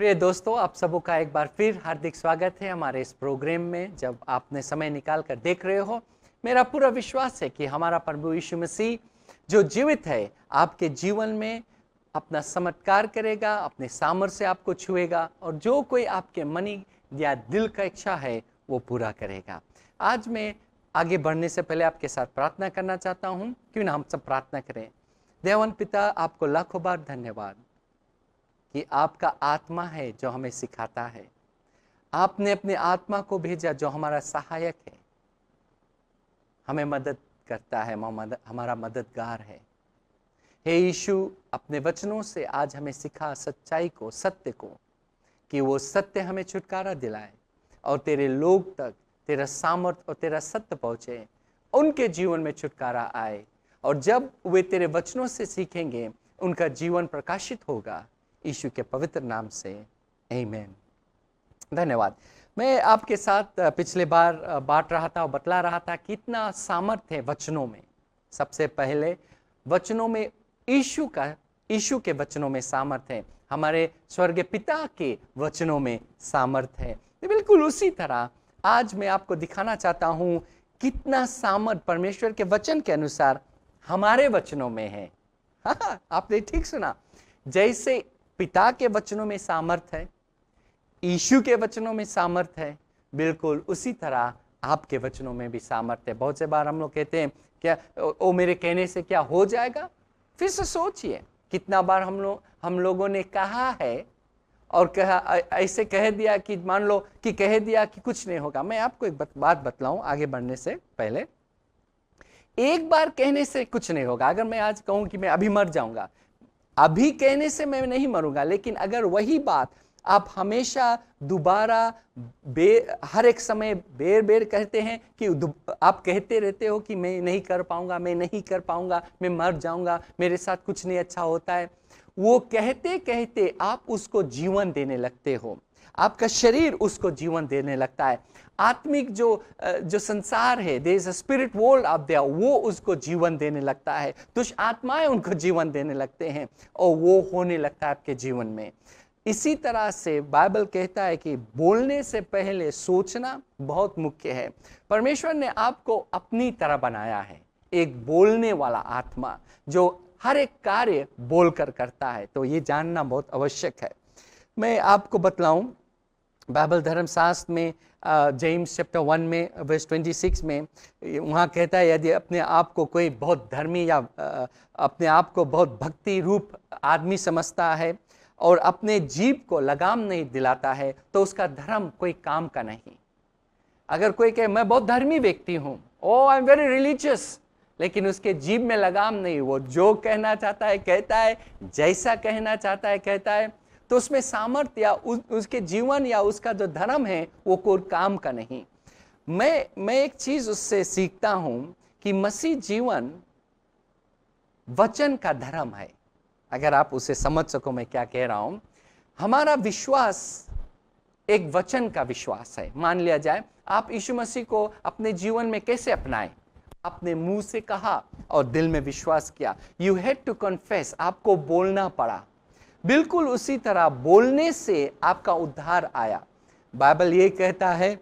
प्रिय दोस्तों, आप सबों का एक बार फिर हार्दिक स्वागत है हमारे इस प्रोग्राम में। जब आपने समय निकाल कर देख रहे हो, मेरा पूरा विश्वास है कि हमारा प्रभु यीशु मसीह जो जीवित है आपके जीवन में अपना चमत्कार करेगा, अपने सामर्थ्य से आपको छुएगा और जो कोई आपके मन या दिल का इच्छा है वो पूरा करेगा। आज मैं आगे बढ़ने से पहले आपके साथ प्रार्थना करना चाहता हूँ। क्यों ना हम सब प्रार्थना करें। देवान पिता, आपको लाखों बार धन्यवाद कि आपका आत्मा है जो हमें सिखाता है। आपने अपने आत्मा को भेजा जो हमारा सहायक है, हमें मदद करता है, हमारा मददगार है। हे यीशु, अपने वचनों से आज हमें सिखा सच्चाई को, सत्य को, कि वो सत्य हमें छुटकारा दिलाए और तेरे लोग तक तेरा सामर्थ और तेरा सत्य पहुँचे, उनके जीवन में छुटकारा आए और जब वे तेरे वचनों से सीखेंगे उनका जीवन प्रकाशित होगा। यीशु के पवित्र नाम से आमीन। धन्यवाद। मैं आपके साथ पिछले बार बांट रहा था और बतला रहा था कितना सामर्थ्य है वचनों में। सबसे पहले वचनों में यीशु के वचनों में सामर्थ्य है, हमारे स्वर्गीय पिता के वचनों में सामर्थ्य है। बिल्कुल उसी तरह आज मैं आपको दिखाना चाहता हूँ कितना सामर्थ्य परमेश्वर के वचन के अनुसार हमारे वचनों में है। हाँ, आपने ठीक सुना। जैसे पिता के वचनों में सामर्थ्य है, यीशु के वचनों में सामर्थ्य है, बिल्कुल उसी तरह आपके वचनों में भी सामर्थ्य है। बहुत से बार हम लोग कहते हैं क्या ओ मेरे कहने से क्या हो जाएगा। फिर से सोचिए कितना बार हम लोगों ने कहा है और कहा ऐसे कह दिया कि मान लो कि कह दिया कि कुछ नहीं होगा। मैं आपको एक बात बतलाऊं आगे बढ़ने से पहले। एक बार कहने से कुछ नहीं होगा। अगर मैं आज कहूं कि मैं अभी मर जाऊंगा, अभी कहने से मैं नहीं मरूंगा, लेकिन अगर वही बात आप हमेशा दोबारा हर एक समय बेर कहते हैं कि आप कहते रहते हो कि मैं नहीं कर पाऊंगा, मैं नहीं कर पाऊंगा, मैं मर जाऊंगा, मेरे साथ कुछ नहीं अच्छा होता है, वो कहते कहते आप उसको जीवन देने लगते हो। आपका शरीर उसको जीवन देने लगता है। आत्मिक जो संसार है, there is a spirit world out there, वो उसको जीवन देने लगता है। दुष्ट आत्माएं उनको जीवन देने लगते हैं और वो होने लगता है आपके जीवन में। इसी तरह से बाइबल कहता है कि बोलने से पहले सोचना बहुत मुख्य है। परमेश्वर ने आपको अपनी तरह बनाया है, एक बोलने वाला आत्मा जो हर एक कार्य बोलकर करता है। तो ये जानना बहुत आवश्यक है। मैं आपको बतलाऊं, बाइबल धर्मशास्त्र में जेम्स चैप्टर 1 में वर्स 26 में वहाँ कहता है, यदि अपने आप को कोई बहुत धर्मी या अपने आप को बहुत भक्ति रूप आदमी समझता है और अपने जीव को लगाम नहीं दिलाता है तो उसका धर्म कोई काम का नहीं। अगर कोई कहे मैं बहुत धर्मी व्यक्ति हूँ, ओ आई एम वेरी रिलीजियस, लेकिन उसके जीव में लगाम नहीं, वो जो कहना चाहता है कहता है, जैसा कहना चाहता है कहता है, तो उसमें सामर्थ्य या उसके जीवन या उसका जो धर्म है वो कोई काम का नहीं। मैं एक चीज उससे सीखता हूं कि मसीह जीवन वचन का धर्म है। अगर आप उसे समझ सको मैं क्या कह रहा हूं। हमारा विश्वास एक वचन का विश्वास है। मान लिया जाए आप यीशु मसीह को अपने जीवन में कैसे अपनाएं? अपने मुंह से कहा और दिल में विश्वास किया। यू हैड टू कन्फेस, आपको बोलना पड़ा। बिल्कुल उसी तरह बोलने से आपका उद्धार आया। बाइबल ये कहता है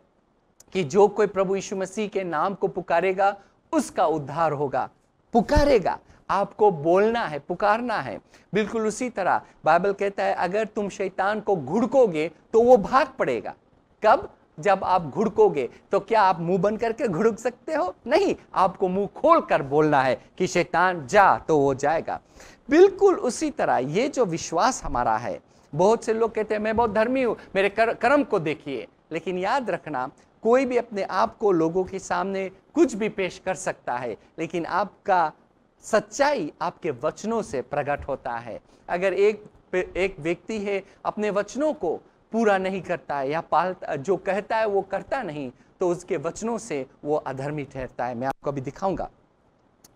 कि जो कोई प्रभु यीशु मसीह के नाम को पुकारेगा उसका उद्धार होगा। पुकारेगा, आपको बोलना है, पुकारना है। बिल्कुल उसी तरह बाइबल कहता है अगर तुम शैतान को घुड़कोगे तो वो भाग पड़ेगा। कब? जब आप घुड़कोगे। तो क्या आप मुंह बंद करके घुड़क सकते हो? नहीं, आपको मुंह खोल कर बोलना है कि शैतान जा, तो वो जाएगा। बिल्कुल उसी तरह ये जो विश्वास हमारा है, बहुत से लोग कहते हैं मैं बहुत धर्मी हूं, मेरे कर्म को देखिए। लेकिन याद रखना, कोई भी अपने आप को लोगों के सामने कुछ भी पेश कर सकता है, लेकिन आपका सच्चाई आपके वचनों से प्रकट होता है। अगर एक व्यक्ति है अपने वचनों को पूरा नहीं करता है या पालता, जो कहता है वो करता नहीं, तो उसके वचनों से वो अधर्मी ठहरता है। मैं आपको अभी दिखाऊंगा।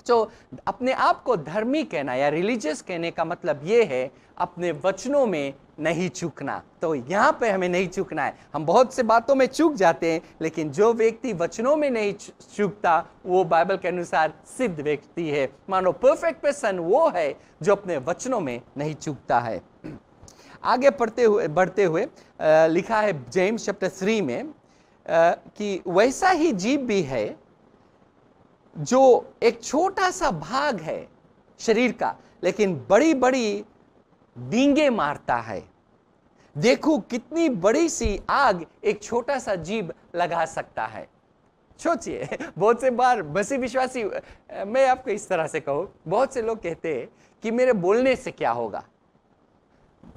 तो अपने आप को धर्मी कहना या रिलीजियस कहने का मतलब ये है अपने वचनों में नहीं चूकना। तो यहाँ पे हमें नहीं चूकना है। हम बहुत से बातों में चूक जाते हैं, लेकिन जो व्यक्ति वचनों में नहीं चूकता वो बाइबल के अनुसार सिद्ध व्यक्ति है। मानो परफेक्ट पर्सन वो है जो अपने वचनों में नहीं चूकता है। आगे बढ़ते हुए लिखा है जेम्स चैप्टर 3 में कि वैसा ही जीव भी है जो एक छोटा सा भाग है शरीर का, लेकिन बड़ी बड़ी डींगे मारता है। देखो कितनी बड़ी सी आग एक छोटा सा जीव लगा सकता है। सोचिए, बहुत से बार बसी विश्वासी, मैं आपको इस तरह से कहूं, बहुत से लोग कहते हैं कि मेरे बोलने से क्या होगा।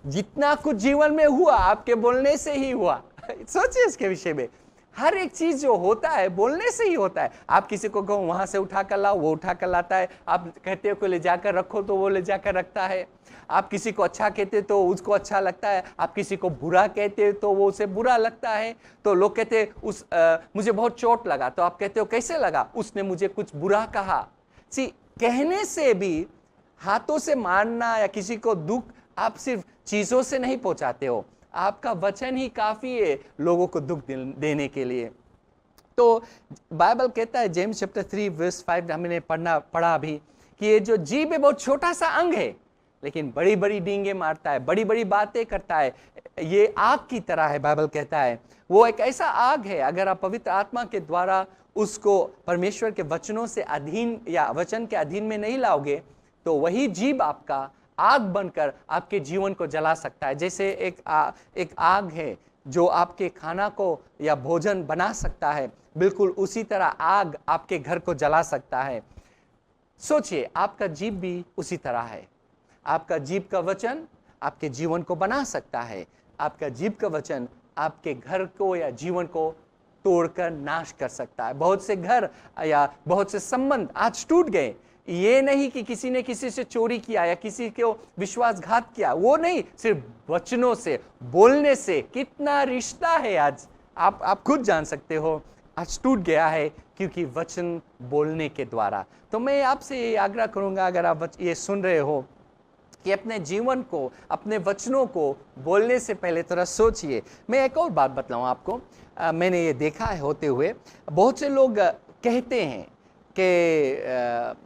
जितना कुछ जीवन में हुआ आपके बोलने से ही हुआ। सोचिए इसके विषय में, हर एक चीज जो होता है बोलने से ही होता है। आप किसी को कहो वहां से उठा कर लाओ, वो उठा कर लाता है। आप कहते हो को ले जाकर रखो तो वो ले जाकर रखता है। आप किसी को अच्छा कहते तो उसको अच्छा लगता है, आप किसी को बुरा कहते तो वो उसे बुरा लगता है। तो लोग कहते मुझे बहुत चोट लगा, तो आप कहते हो कैसे लगा, उसने मुझे कुछ बुरा कहा। कहने से भी, हाथों से मारना या किसी को दुख आप सिर्फ चीजों से नहीं पहुंचाते हो, आपका वचन ही काफी है लोगों को दुख देने के लिए। तो बाइबल कहता है जेम्स चैप्टर 3 वर्स 5 हमने पढ़ा अभी कि ये जो जीभ है बहुत छोटा सा अंग है, लेकिन बड़ी बड़ी डींगे मारता है, बड़ी बड़ी बातें करता है। ये आग की तरह है, बाइबल कहता है वो एक ऐसा आग है, अगर आप पवित्र आत्मा के द्वारा उसको परमेश्वर के वचनों से अधीन या वचन के अधीन में नहीं लाओगे तो वही जीभ आपका आग बनकर आपके जीवन को जला सकता है। जैसे एक आग है जो आपके खाना को या भोजन बना सकता है, बिल्कुल उसी तरह आग आपके घर को जला सकता है। सोचिए, आपका जीभ भी उसी तरह है। आपका जीभ का वचन आपके जीवन को बना सकता है। आपका जीभ का वचन आपके घर को या जीवन को तोड़कर नाश कर सकता है। बहुत से घर या बहुत से संबंध आज टूट गए। ये नहीं कि किसी ने किसी से चोरी किया या किसी को विश्वासघात किया, वो नहीं, सिर्फ वचनों से, बोलने से कितना रिश्ता है आज आप खुद जान सकते हो आज टूट गया है, क्योंकि वचन बोलने के द्वारा। तो मैं आपसे ये आग्रह करूंगा, अगर आप ये सुन रहे हो कि अपने जीवन को, अपने वचनों को बोलने से पहले थोड़ा सोचिए। मैं एक और बात बतलाऊं आपको, मैंने ये देखा है होते हुए, बहुत से लोग कहते हैं कि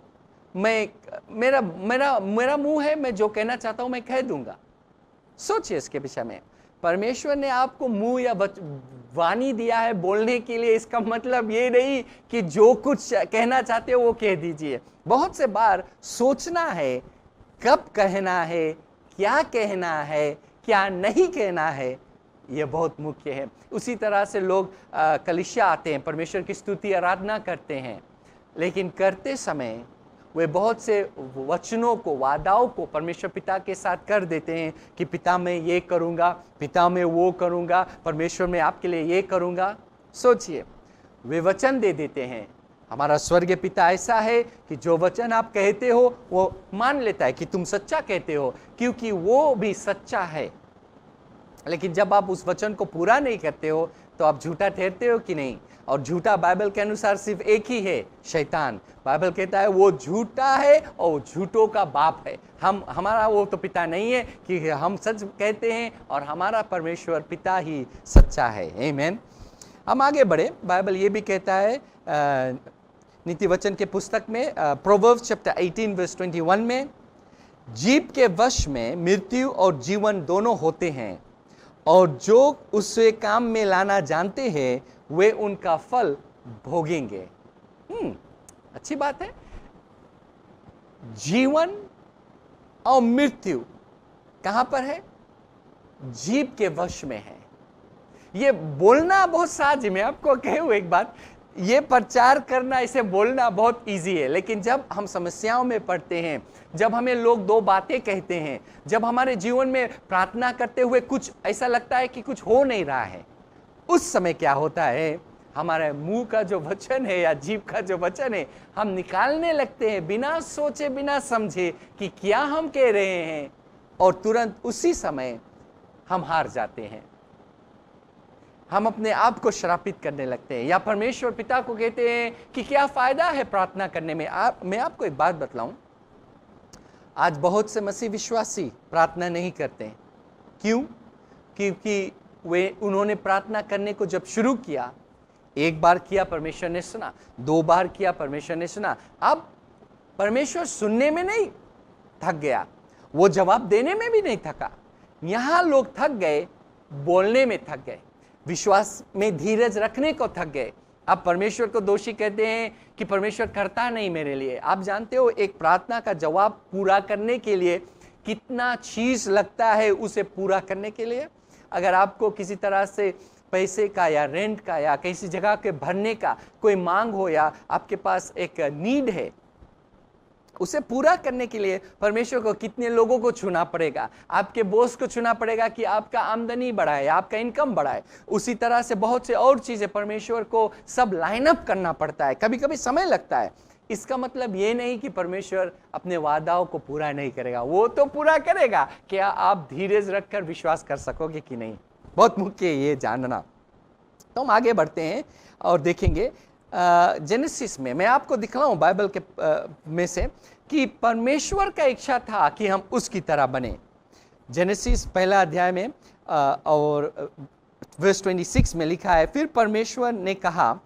मेरा मुंह है, मैं जो कहना चाहता हूं मैं कह दूंगा। सोचिए इसके विषय में, परमेश्वर ने आपको मुंह या वाणी दिया है बोलने के लिए। इसका मतलब ये नहीं कि जो कुछ कहना चाहते हो वो कह दीजिए। बहुत से बार सोचना है कब कहना है, क्या कहना है, क्या नहीं कहना है, यह बहुत मुख्य है। उसी तरह से लोग कलीसिया आते हैं, परमेश्वर की स्तुति आराधना करते हैं, लेकिन करते समय वे बहुत से वचनों को, वादाओं को परमेश्वर पिता के साथ कर देते हैं कि पिता मैं ये करूँगा, पिता मैं वो करूँगा, परमेश्वर मैं आपके लिए ये करूँगा। सोचिए, वे वचन दे देते हैं। हमारा स्वर्गीय पिता ऐसा है कि जो वचन आप कहते हो वो मान लेता है कि तुम सच्चा कहते हो, क्योंकि वो भी सच्चा है। लेकिन जब आप उस वचन को पूरा नहीं करते हो तो आप झूठा ठहरते हो कि नहीं? और झूठा बाइबल के अनुसार सिर्फ एक ही है, शैतान। बाइबल कहता है वो झूठा है और झूठों का बाप है। हमारा वो तो पिता नहीं है कि हम सच कहते हैं, और हमारा परमेश्वर पिता ही सच्चा है। आमीन। हम आगे बढ़े। बाइबल ये भी कहता है नीति वचन के पुस्तक में प्रोवर्ब्स चैप्टर 18 वर्स 21 में, जीभ के वश में मृत्यु और जीवन दोनों होते हैं, और जो उससे काम में लाना जानते हैं वे उनका फल भोगेंगे। अच्छी बात है। जीवन और मृत्यु कहां पर है? जीभ के वश में है। ये बोलना बहुत सहज है। मैं आपको कहूं एक बात, ये प्रचार करना, इसे बोलना बहुत इजी है, लेकिन जब हम समस्याओं में पड़ते हैं, जब हमें लोग दो बातें कहते हैं, जब हमारे जीवन में प्रार्थना करते हुए कुछ ऐसा लगता है कि कुछ हो नहीं रहा है, उस समय क्या होता है, हमारे मुंह का जो वचन है या जीभ का जो वचन है हम निकालने लगते हैं बिना सोचे बिना समझे कि क्या हम कह रहे हैं, और तुरंत उसी समय हम हार जाते हैं। हम अपने आप को श्रापित करने लगते हैं, या परमेश्वर पिता को कहते हैं कि क्या फायदा है प्रार्थना करने में। मैं आपको एक बात बतलाऊं, आज बहुत से मसीह विश्वासी प्रार्थना नहीं करते। क्यों? क्योंकि उन्होंने प्रार्थना करने को जब शुरू किया, एक बार किया परमेश्वर ने सुना, दो बार किया परमेश्वर ने सुना, अब परमेश्वर सुनने में नहीं थक गया, वो जवाब देने में भी नहीं थका। यहां लोग थक गए, बोलने में थक गए, विश्वास में धीरज रखने को थक गए। अब परमेश्वर को दोषी कहते हैं कि परमेश्वर करता नहीं मेरे लिए। आप जानते हो एक प्रार्थना का जवाब पूरा करने के लिए कितना चीज लगता है उसे पूरा करने के लिए। अगर आपको किसी तरह से पैसे का या रेंट का या किसी जगह के भरने का कोई मांग हो या आपके पास एक नीड है, उसे पूरा करने के लिए परमेश्वर को कितने लोगों को चुना पड़ेगा। आपके बॉस को चुना पड़ेगा कि आपका आमदनी बढ़ाए, आपका इनकम बढ़ाए। उसी तरह से बहुत से और चीजें परमेश्वर को सब लाइन अप करना पड़ता है, कभी कभी समय लगता है। इसका मतलब ये नहीं कि परमेश्वर अपने वादाओं को पूरा नहीं करेगा, वो तो पूरा करेगा। क्या आप धीरज रखकर विश्वास कर सकोगे कि नहीं, बहुत मुख्य है ये जानना। तो हम आगे बढ़ते हैं और देखेंगे जेनेसिस में। मैं आपको दिखलाऊं बाइबल के में से कि परमेश्वर का इच्छा था कि हम उसकी तरह बने। जेनेसिस पहला अध्याय में और वर्स 26 में लिखा है, फिर परमेश्वर ने कहा,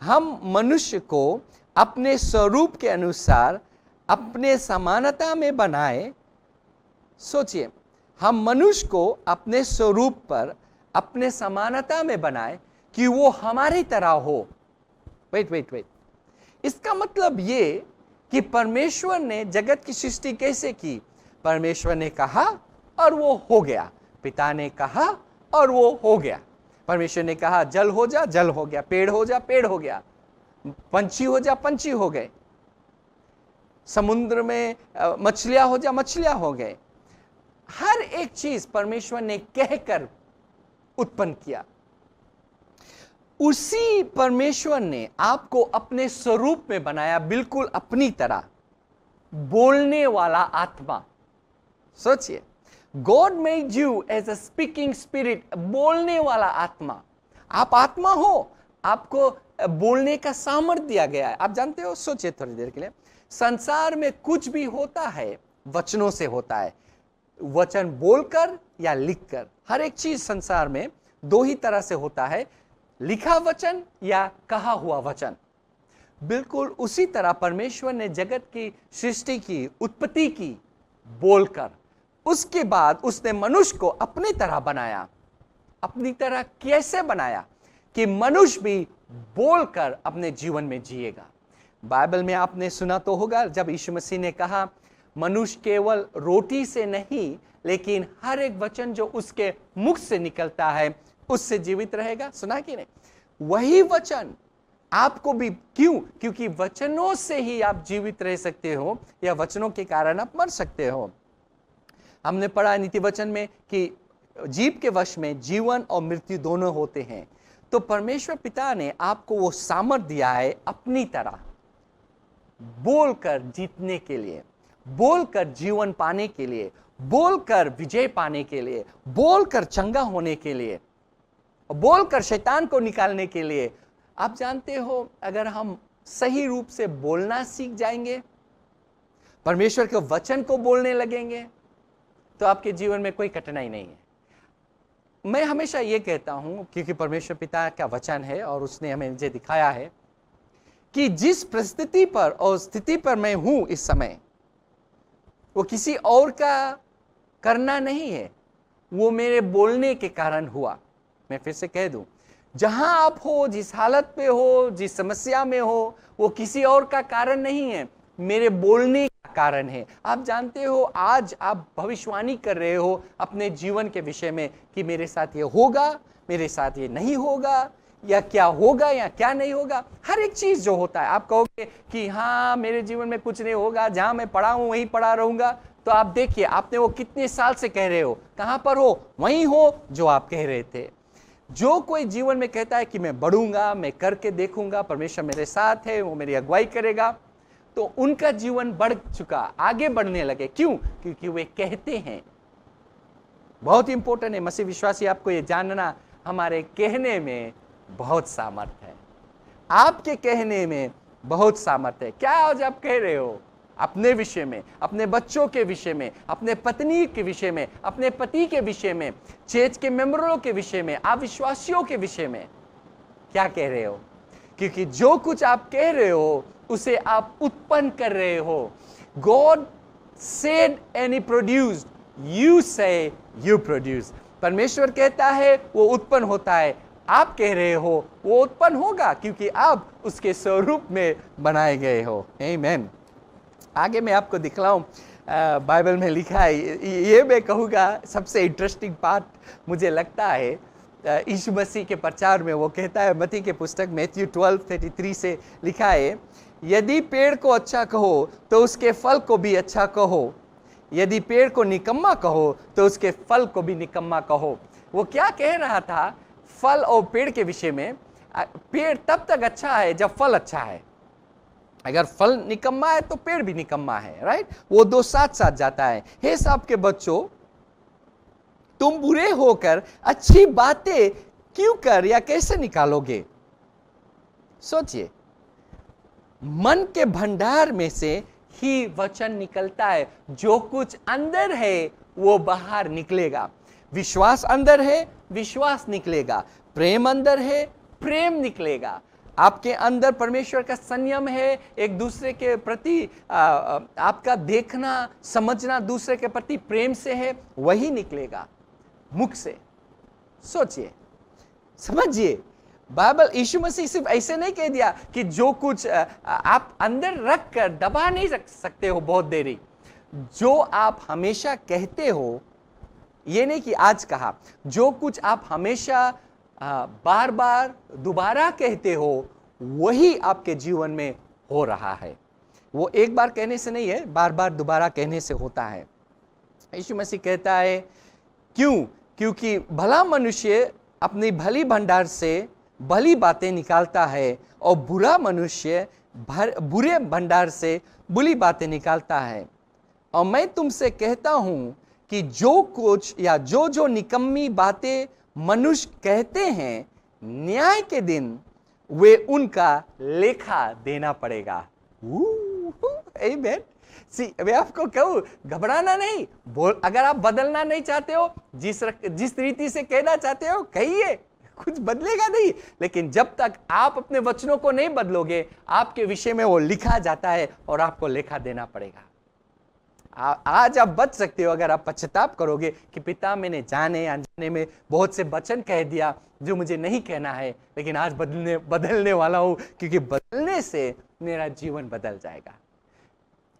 हम मनुष्य को अपने स्वरूप के अनुसार अपने समानता में बनाए। सोचिए, हम मनुष्य को अपने स्वरूप पर अपने समानता में बनाए कि वो हमारी तरह हो। वेट, इसका मतलब ये कि परमेश्वर ने जगत की सृष्टि कैसे की? परमेश्वर ने कहा और वो हो गया। पिता ने कहा और वो हो गया। परमेश्वर ने कहा जल हो जा, जल हो गया। पेड़ हो जा, पेड़ हो गया। पंछी हो जा, पंछी हो गए। समुद्र में मछलियां हो जा, मछलियां हो गए। हर एक चीज परमेश्वर ने कहकर उत्पन्न किया। उसी परमेश्वर ने आपको अपने स्वरूप में बनाया, बिल्कुल अपनी तरह। बोलने वाला आत्मा। सोचिए, God made you as a speaking spirit, बोलने वाला आत्मा। आप आत्मा हो, आपको बोलने का सामर्थ्य दिया गया है। आप जानते हो, सोचिए थोड़ी देर के लिए, संसार में कुछ भी होता है वचनों से होता है, वचन बोलकर या लिखकर। हर एक चीज संसार में दो ही तरह से होता है, लिखा वचन या कहा हुआ वचन। बिल्कुल उसी तरह परमेश्वर ने जगत की सृष्टि की, उत्पत्ति की बोलकर। उसके बाद उसने मनुष्य को अपनी तरह बनाया। अपनी तरह कैसे बनाया? कि मनुष्य भी बोलकर अपने जीवन में जिएगा। बाइबल में आपने सुना तो होगा, जब यीशु मसीह ने कहा मनुष्य केवल रोटी से नहीं लेकिन हर एक वचन जो उसके मुख से निकलता है उससे जीवित रहेगा। सुना कि नहीं? वही वचन आपको भी, क्यों? क्योंकि वचनों से ही आप जीवित रह सकते हो या वचनों के कारण आप मर सकते हो। हमने पढ़ा नीति वचन में कि जीव के वश में जीवन और मृत्यु दोनों होते हैं। तो परमेश्वर पिता ने आपको वो सामर्थ्य दिया है अपनी तरह बोलकर जीतने के लिए, बोलकर जीवन पाने के लिए, बोलकर विजय पाने के लिए, बोलकर चंगा होने के लिए, बोलकर शैतान को निकालने के लिए। आप जानते हो, अगर हम सही रूप से बोलना सीख जाएंगे, परमेश्वर के वचन को बोलने लगेंगे, तो आपके जीवन में कोई कठिनाई नहीं है। मैं हमेशा ये कहता हूं, क्योंकि परमेश्वर पिता का वचन है और उसने हमें मुझे दिखाया है कि जिस परिस्थिति पर और स्थिति पर मैं हूं इस समय, वो किसी और का करना नहीं है, वो मेरे बोलने के कारण हुआ। मैं फिर से कह दूं, जहां आप हो, जिस हालत पे हो, जिस समस्या में हो, वो किसी और का कारण नहीं है, मेरे बोलने का कारण है। आप जानते हो, आज आप भविष्यवाणी कर रहे हो अपने जीवन के विषय में कि मेरे साथ ये होगा, मेरे साथ ये नहीं होगा, या क्या होगा या क्या नहीं होगा। हर एक चीज जो होता है आप कहोगे कि हाँ मेरे जीवन में कुछ नहीं होगा, जहां मैं पड़ा हूं वहीं पड़ा रहूंगा। तो आप देखिए, आपने वो कितने साल से कह रहे हो, कहां पर हो? वहीं हो जो आप कह रहे थे। जो कोई जीवन में कहता है कि मैं बढ़ूंगा, मैं करके देखूंगा, परमेश्वर मेरे साथ है, वो मेरी अगुवाई करेगा, तो उनका जीवन बढ़ चुका, आगे बढ़ने लगे। क्यों? क्योंकि वे कहते हैं। बहुत इंपॉर्टेंट है मसीह विश्वासी, आपको ये जानना, हमारे कहने में बहुत सामर्थ्य है। आपके कहने में बहुत सामर्थ्य है। क्या आज आप कह रहे हो अपने विषय में, अपने बच्चों के विषय में, अपने पत्नी के विषय में, अपने पति के विषय में, चर्च के मेंबरों के विषय में, आप विश्वासियों के विषय में क्या कह रहे हो? क्योंकि जो कुछ आप कह रहे हो उसे आप उत्पन्न कर रहे हो। God said and he produced. you say you produce. परमेश्वर कहता है वो उत्पन्न होता है, आप कह रहे हो वो उत्पन्न होगा क्योंकि आप उसके स्वरूप में बनाए गए हो। आमीन। आगे मैं आपको दिखलाऊं, बाइबल में लिखा है, ये मैं कहूँगा सबसे इंटरेस्टिंग पार्ट मुझे लगता है यीशु मसीह के प्रचार में। वो कहता है मत्ती के पुस्तक मैथ्यू 12:33 से लिखा है, यदि पेड़ को अच्छा कहो तो उसके फल को भी अच्छा कहो, यदि पेड़ को निकम्मा कहो तो उसके फल को भी निकम्मा कहो। वो क्या कह रहा था फल और पेड़ के विषय में? पेड़ तब तक अच्छा है जब फल अच्छा है, अगर फल निकम्मा है तो पेड़ भी निकम्मा है, राइट? वो दो साथ साथ जाता है। हे साहब के बच्चों, तुम बुरे होकर अच्छी बातें क्यों कर या कैसे निकालोगे? सोचिए, मन के भंडार में से ही वचन निकलता है, जो कुछ अंदर है वो बाहर निकलेगा। विश्वास अंदर है, विश्वास निकलेगा। प्रेम अंदर है, प्रेम निकलेगा। आपके अंदर परमेश्वर का संयम है, एक दूसरे के प्रति आपका देखना समझना दूसरे के प्रति प्रेम से है, वही निकलेगा मुख से। सोचिए, समझिए, बाइबल यीशु मसीह सिर्फ ऐसे नहीं कह दिया कि जो कुछ आप अंदर रख कर दबा नहीं रख सकते हो बहुत देरी। जो आप हमेशा कहते हो, ये नहीं कि आज कहा, जो कुछ आप हमेशा बार बार दोबारा कहते हो वही आपके जीवन में हो रहा है। वो एक बार कहने से नहीं है, बार बार दोबारा कहने से होता है। यीशु मसीह कहता है क्यों? क्योंकि भला मनुष्य अपनी भली भंडार से भली बातें निकालता है और बुरा मनुष्य बुरे भंडार से बुरी बातें निकालता है। और मैं तुमसे कहता हूं कि जो कुछ या जो निकम्मी बातें मनुष्य कहते हैं, न्याय के दिन वे उनका लेखा देना पड़ेगा। आमीन। मैं आपको कहूं, घबराना नहीं। अगर आप बदलना नहीं चाहते हो, जिस रीति से कहना चाहते हो कहिए, कुछ बदलेगा नहीं। लेकिन जब तक आप अपने वचनों को नहीं बदलोगे, आपके विषय में वो लिखा जाता है और आपको लेखा देना पड़ेगा। आज आप बच सकते हो अगर आप पश्चाताप करोगे कि पिता, मैंने जाने अनजाने में बहुत से वचन कह दिया जो मुझे नहीं कहना है, लेकिन आज बदलने वाला हूं, क्योंकि बदलने से मेरा जीवन बदल जाएगा।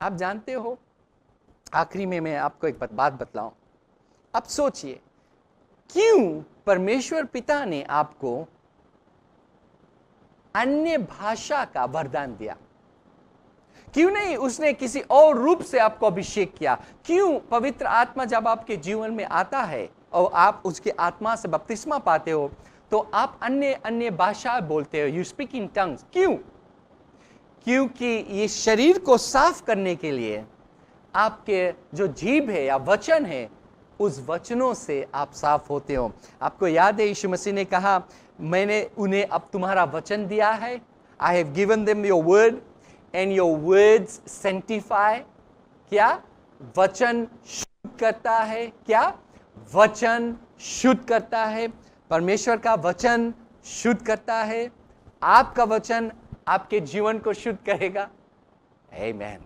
आप जानते हो, आखिरी में मैं आपको एक बात बतलाऊं। अब सोचिए, क्यों परमेश्वर पिता ने आपको अन्य भाषा का वरदान दिया? क्यों नहीं उसने किसी और रूप से आपको अभिषेक किया? क्यों पवित्र आत्मा जब आपके जीवन में आता है और आप उसके आत्मा से बपतिस्मा पाते हो तो आप अन्य भाषा बोलते हो, यू स्पीक इन टंग्स। क्यों? क्योंकि ये शरीर को साफ करने के लिए आपके जो जीभ है या वचन है, उस वचनों से आप साफ होते हो। आपको याद है यीशु मसीह ने कहा, मैंने उन्हें अब तुम्हारा वचन दिया है, I have given them your word and your words sanctify. क्या? वचन शुद्ध करता है। क्या? वचन शुद्ध करता है। परमेश्वर का वचन शुद्ध करता है। आपका वचन आपके जीवन को शुद्ध करेगा। आमीन।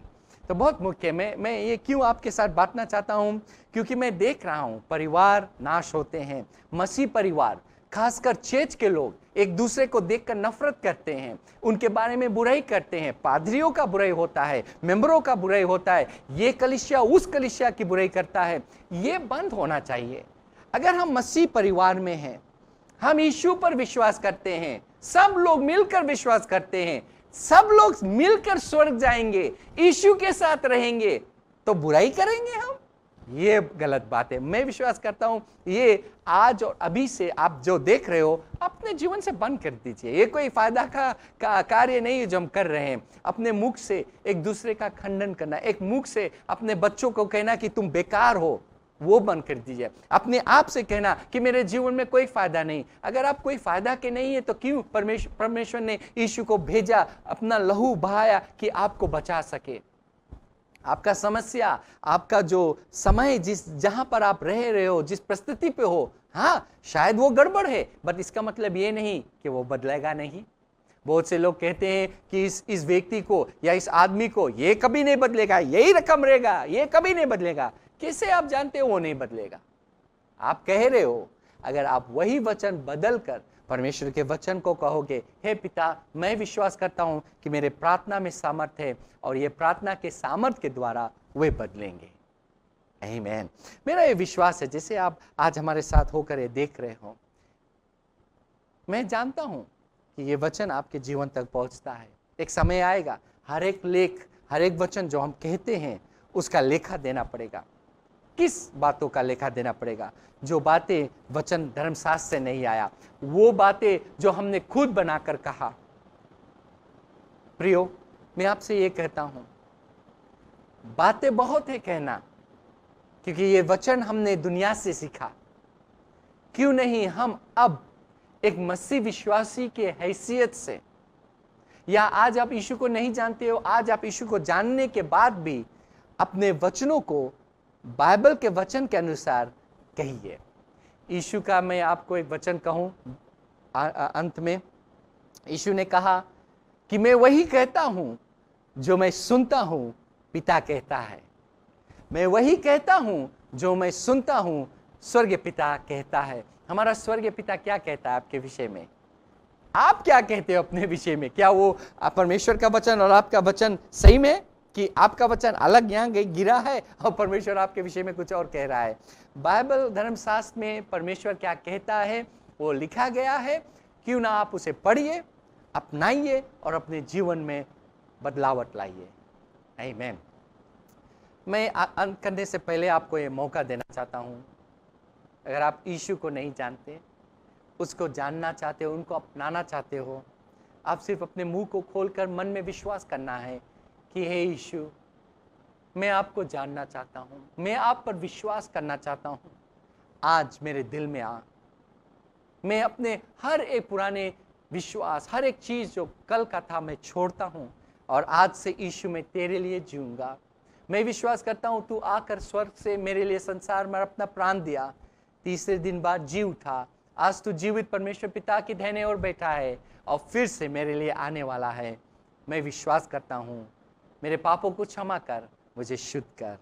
तो बहुत मुख्य मैं ये क्यों आपके साथ बांटना चाहता हूं, क्योंकि मैं देख रहा हूं परिवार नाश होते हैं। मसीह परिवार, खासकर चर्च के लोग एक दूसरे को देखकर नफरत करते हैं, उनके बारे में बुराई करते हैं। पादरियों का बुराई होता है, मेंबरों का बुराई होता है, ये कलीसिया उस कलीसिया की बुराई करता है। ये बंद होना चाहिए। अगर हम मसीह परिवार में हैं, हम यीशु पर विश्वास करते हैं, सब लोग मिलकर विश्वास करते हैं, सब लोग मिलकर स्वर्ग जाएंगे, यीशु के साथ रहेंगे, तो बुराई करेंगे हम? ये गलत बात है। मैं विश्वास करता हूं ये आज और अभी से आप जो देख रहे हो अपने जीवन से बंद कर दीजिए। ये कोई फायदा का कार्य नहीं है जो हम कर रहे हैं। अपने मुख से एक दूसरे का खंडन करना, एक मुख से अपने बच्चों को कहना कि तुम बेकार हो, वो बंद कर दीजिए। अपने आप से कहना कि मेरे जीवन में कोई फायदा नहीं। अगर आप कोई फायदा के नहीं है तो क्यों परमेश्वर ने यीशु को भेजा, अपना लहू बहाया कि आपको बचा सके। आपका समस्या, आपका जो समय जहां पर आप रह रहे हो, जिस परिस्थिति पे हो, हाँ शायद वो गड़बड़ है, बट इसका मतलब ये नहीं कि वो बदलेगा नहीं। बहुत से लोग कहते हैं कि इस व्यक्ति को या इस आदमी को ये कभी नहीं बदलेगा, यही रकम रहेगा, ये कभी नहीं बदलेगा। कैसे आप जानते हो वो नहीं बदलेगा? आप कह रहे हो, अगर आप वही वचन बदल कर परमेश्वर के वचन को कहोगे, हे पिता, मैं विश्वास करता हूं कि मेरे प्रार्थना में सामर्थ है और ये प्रार्थना के सामर्थ के द्वारा वे बदलेंगे। आमीन। मेरा ये विश्वास है, जैसे आप आज हमारे साथ होकर ये देख रहे हो, मैं जानता हूं कि ये वचन आपके जीवन तक पहुंचता है। एक समय आएगा, हर एक लेख, हर एक वचन जो हम कहते हैं उसका लेखा देना पड़ेगा। किस बातों का लेखा देना पड़ेगा? जो बातें वचन धर्मशास्त्र से नहीं आया, वो बातें जो हमने खुद बनाकर कहा। प्रियो, मैं आपसे ये कहता हूं, बातें बहुत है कहना, क्योंकि ये वचन हमने दुनिया से सीखा। क्यों नहीं हम अब एक मसीह विश्वासी के हैसियत से, या आज आप यीशु को नहीं जानते हो, आज आप यीशु को जानने के बाद भी अपने वचनों को बाइबल के वचन के अनुसार कहिए। यीशु का मैं आपको एक वचन कहूं अंत में, यीशु ने कहा कि मैं वही कहता हूं जो मैं सुनता हूं पिता कहता है। मैं वही कहता हूं जो मैं सुनता हूं स्वर्गीय पिता कहता है। हमारा स्वर्गीय पिता क्या कहता है आपके विषय में? आप क्या कहते हो अपने विषय में? क्या वो परमेश्वर का वचन और आपका वचन सही में, कि आपका वचन अलग यहाँ गिरा है और परमेश्वर आपके विषय में कुछ और कह रहा है? बाइबल धर्मशास्त्र में परमेश्वर क्या कहता है वो लिखा गया है। क्यों ना आप उसे पढ़िए, अपनाइए और अपने जीवन में बदलावट लाइए। आमीन। मैं अंत करने से पहले आपको ये मौका देना चाहता हूँ, अगर आप यीशु को नहीं जानते, उसको जानना चाहते हो, उनको अपनाना चाहते हो, आप सिर्फ अपने मुंह को खोलकर मन में विश्वास करना है कि हे यीशु, मैं आपको जानना चाहता हूँ, मैं आप पर विश्वास करना चाहता हूँ, आज मेरे दिल में आ। मैं अपने हर एक पुराने विश्वास, हर एक चीज़ जो कल का था, मैं छोड़ता हूँ और आज से यीशु मैं तेरे लिए जीऊँगा। मैं विश्वास करता हूँ तू आकर स्वर्ग से मेरे लिए संसार में अपना प्राण दिया, तीसरे दिन बाद जी उठा, आज तू जीवित परमेश्वर पिता की दाहिने ओर बैठा है और फिर से मेरे लिए आने वाला है। मैं विश्वास करता हूँ, मेरे पापों को क्षमा कर, मुझे शुद्ध कर।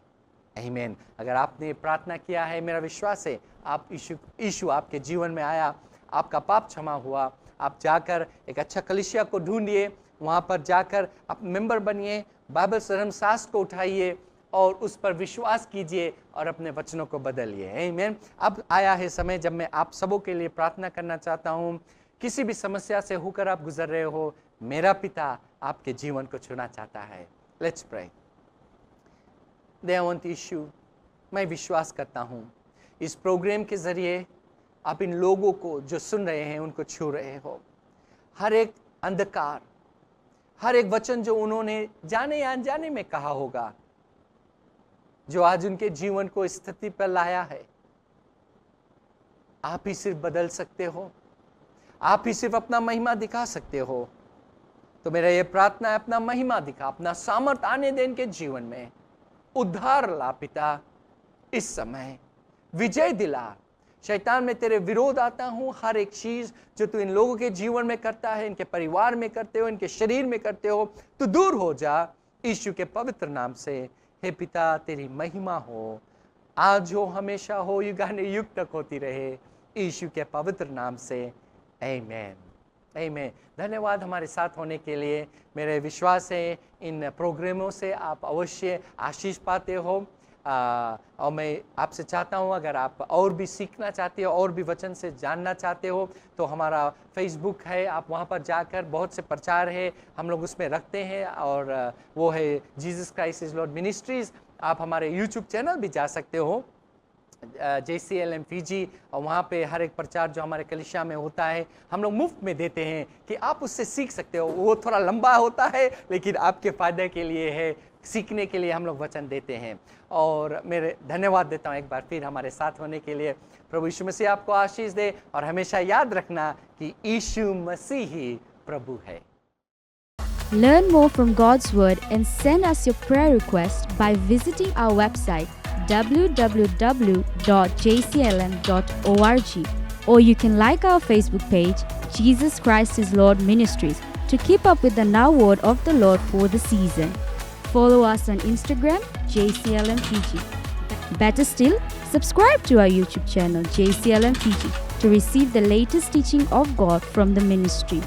आमीन। अगर आपने प्रार्थना किया है, मेरा विश्वास है आप यीशु आपके जीवन में आया, आपका पाप क्षमा हुआ। आप जाकर एक अच्छा कलीसिया को ढूंढिए, वहाँ पर जाकर आप मेंबर बनिए, बाइबल धर्मशास्त्र को उठाइए और उस पर विश्वास कीजिए और अपने वचनों को बदलिए। आमीन। अब आया है समय जब मैं आप सबों के लिए प्रार्थना करना चाहता हूँ। किसी भी समस्या से होकर आप गुजर रहे हो, मेरा पिता आपके जीवन को छूना चाहता है। Let's pray. दयावंत यीशु, मैं विश्वास करता हूँ इस प्रोग्राम के जरिए आप इन लोगों को जो सुन रहे हैं उनको छू रहे हो। हर एक अंधकार, हर एक वचन जो उन्होंने जाने या अनजाने में कहा होगा, जो आज उनके जीवन को स्थिति पर लाया है, आप ही सिर्फ बदल सकते हो, आप ही सिर्फ अपना महिमा दिखा सकते हो। तो मेरा ये प्रार्थना है, अपना महिमा दिखा, अपना सामर्थ आने दे इनके जीवन में, उद्धार ला पिता। इस समय विजय दिला। शैतान में तेरे विरोध आता हूँ, हर एक चीज जो तू इन लोगों के जीवन में करता है, इनके परिवार में करते हो, इनके शरीर में करते हो, तू दूर हो जा यीशु के पवित्र नाम से। हे पिता, तेरी महिमा हो, आज हो, हमेशा हो, युगाने युग तक होती रहे, यीशु के पवित्र नाम से। आमीन। आमीन। धन्यवाद हमारे साथ होने के लिए। मेरे विश्वास है इन प्रोग्रामों से आप अवश्य आशीष पाते हो। और मैं आपसे चाहता हूँ, अगर आप और भी सीखना चाहते हो, और भी वचन से जानना चाहते हो, तो हमारा फेसबुक है, आप वहाँ पर जाकर बहुत से प्रचार है हम लोग उसमें रखते हैं, और वो है Jesus Christ is Lord ministries. आप हमारे यूट्यूब चैनल भी जा सकते हो, JCLM फीजी, और वहाँ पे हर एक प्रचार जो हमारे कलीसिया में होता है हम लोग मुफ्त में देते हैं कि आप उससे सीख सकते हो। वो थोड़ा लंबा होता है लेकिन आपके फ़ायदे के लिए है, सीखने के लिए हम लोग वचन देते हैं। और मेरे धन्यवाद देता हूँ एक बार फिर हमारे साथ होने के लिए। प्रभु यीशु मसीह आपको आशीष दे, और हमेशा याद रखना कि यीशु मसीह ही प्रभु है। Learn more from God's Word and send us your prayer request by visiting our website www.jclm.org, or you can like our Facebook page, Jesus Christ is Lord Ministries, to keep up with the now word of the Lord for the season. Follow us on Instagram, JCLM Fiji. Better still, subscribe to our YouTube channel JCLM Fiji to receive the latest teaching of God from the ministry.